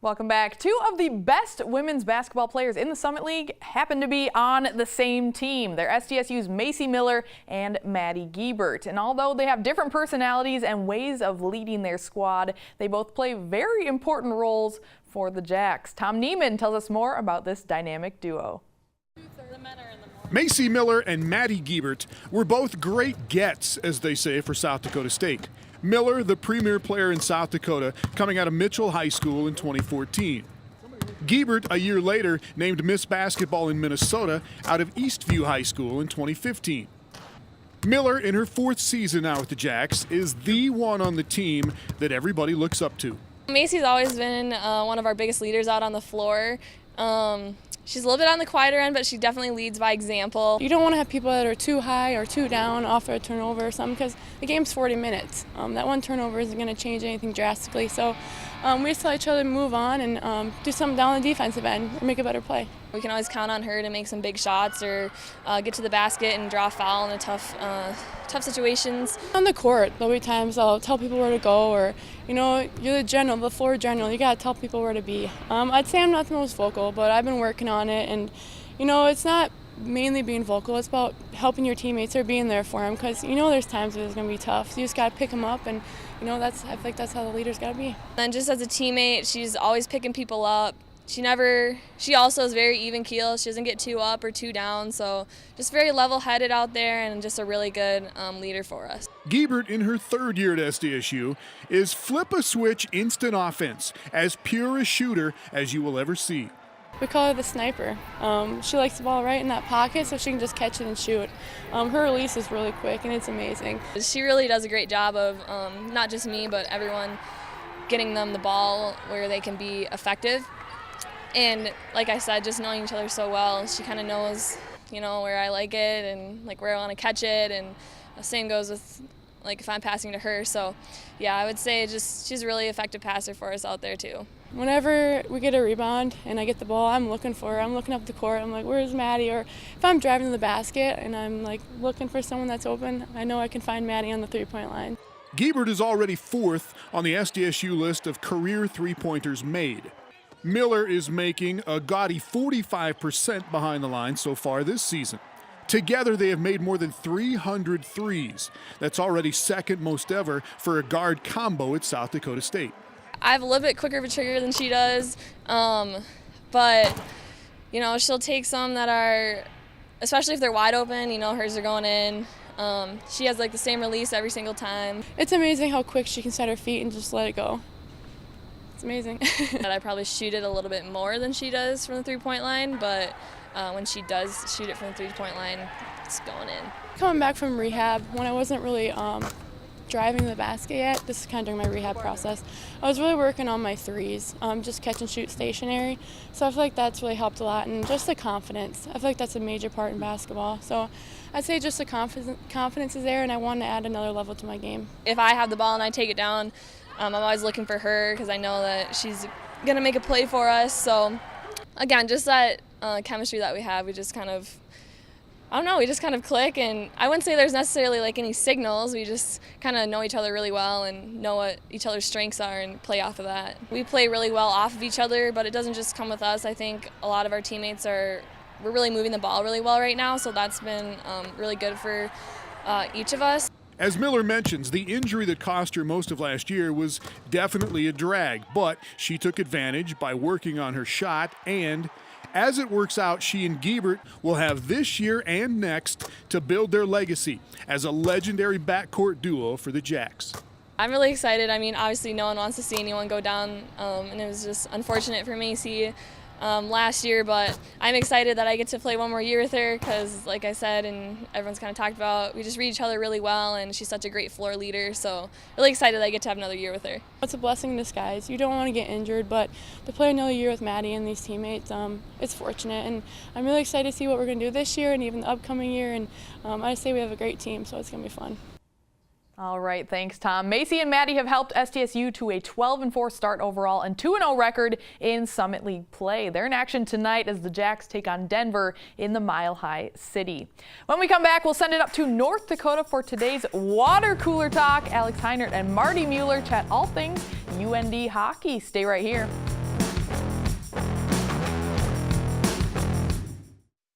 Welcome back. Two of the best women's basketball players in the Summit League happen to be on the same team. They're SDSU's Macy Miller and Maddy Guebert. And although they have different personalities and ways of leading their squad, they both play very important roles for the Jacks. Tom Nieman tells us more about this dynamic duo. Macy Miller and Maddy Guebert were both great gets, as they say, for South Dakota State. Miller, the premier player in South Dakota, coming out of Mitchell High School in 2014. Guebert, a year later, named Miss Basketball in Minnesota out of Eastview High School in 2015. Miller, in her fourth season now with the Jacks, is the one on the team that everybody looks up to. Macy's always been one of our biggest leaders out on the floor. She's a little bit on the quieter end, but she definitely leads by example. You don't want to have people that are too high or too down off a turnover or something, because the game's 40 minutes. That one turnover isn't going to change anything drastically. So we just tell each other to move on and do something down the defensive end or make a better play. We can always count on her to make some big shots or get to the basket and draw a foul in a tough situations. On the court, there'll be times I'll tell people where to go, or, you know, you're the general, the floor general. You got to tell people where to be. I'd say I'm not the most vocal, but I've been working on it. And, you know, it's not mainly being vocal. It's about helping your teammates or being there for them, because, you know, there's times where it's going to be tough. So you just got to pick them up, and, you know, I feel like that's how the leader's got to be. And just as a teammate, she's always picking people up. She also is very even keel. She doesn't get too up or too down, so just very level-headed out there and just a really good leader for us. Guebert, in her third year at SDSU, is flip-a-switch instant offense, as pure a shooter as you will ever see. We call her the sniper. She likes the ball right in that pocket so she can just catch it and shoot. Her release is really quick and it's amazing. She really does a great job of not just me, but everyone getting them the ball where they can be effective. And like I said, just knowing each other so well, she kind of knows, you know, where I like it and like where I want to catch it, and the same goes with like if I'm passing to her. So yeah, I would say she's a really effective passer for us out there too. Whenever we get a rebound and I get the ball, I'm looking for her. I'm looking up the court. I'm like, where's Maddy? Or if I'm driving to the basket and I'm like looking for someone that's open, I know I can find Maddy on the three-point line. Guebert is already fourth on the SDSU list of career three-pointers made. Miller is making a gaudy 45% behind the line so far this season. Together, they have made more than 300 threes. That's already second most ever for a guard combo at South Dakota State. I have a little bit quicker of a trigger than she does, but, you know, she'll take some that are, especially if they're wide open, you know, hers are going in. She has like the same release every single time. It's amazing how quick she can set her feet and just let it go. It's amazing. I probably shoot it a little bit more than she does from the three-point line, but when she does shoot it from the three-point line, it's going in. Coming back from rehab, when I wasn't really driving to the basket yet, this is kind of during my rehab process, I was really working on my threes, just catch and shoot stationary. So I feel like that's really helped a lot, and just the confidence. I feel like that's a major part in basketball. So I'd say just the confidence is there, and I want to add another level to my game. If I have the ball and I take it down, I'm always looking for her because I know that she's going to make a play for us. So, again, just that chemistry that we have, we just kind of, I don't know, we just kind of click. And I wouldn't say there's necessarily like any signals. We just kind of know each other really well and know what each other's strengths are and play off of that. We play really well off of each other, but it doesn't just come with us. I think a lot of our teammates we're really moving the ball really well right now, so that's been really good for each of us. As Miller mentions, the injury that cost her most of last year was definitely a drag, but she took advantage by working on her shot, and as it works out, she and Guebert will have this year and next to build their legacy as a legendary backcourt duo for the Jacks. I'm really excited. I mean, obviously no one wants to see anyone go down, and it was just unfortunate for Macy last year, but I'm excited that I get to play one more year with her because, like I said, and everyone's kind of talked about, we just read each other really well, and she's such a great floor leader, so really excited that I get to have another year with her. It's a blessing in disguise. You don't want to get injured, but to play another year with Maddy and these teammates, it's fortunate, and I'm really excited to see what we're going to do this year and even the upcoming year, and I say we have a great team, so it's going to be fun. All right, thanks, Tom. Macy and Maddy have helped SDSU to a 12-4 start overall and 2-0 record in Summit League play. They're in action tonight as the Jacks take on Denver in the Mile High City. When we come back, we'll send it up to North Dakota for today's water cooler talk. Alex Heinert and Marty Mueller chat all things UND hockey. Stay right here.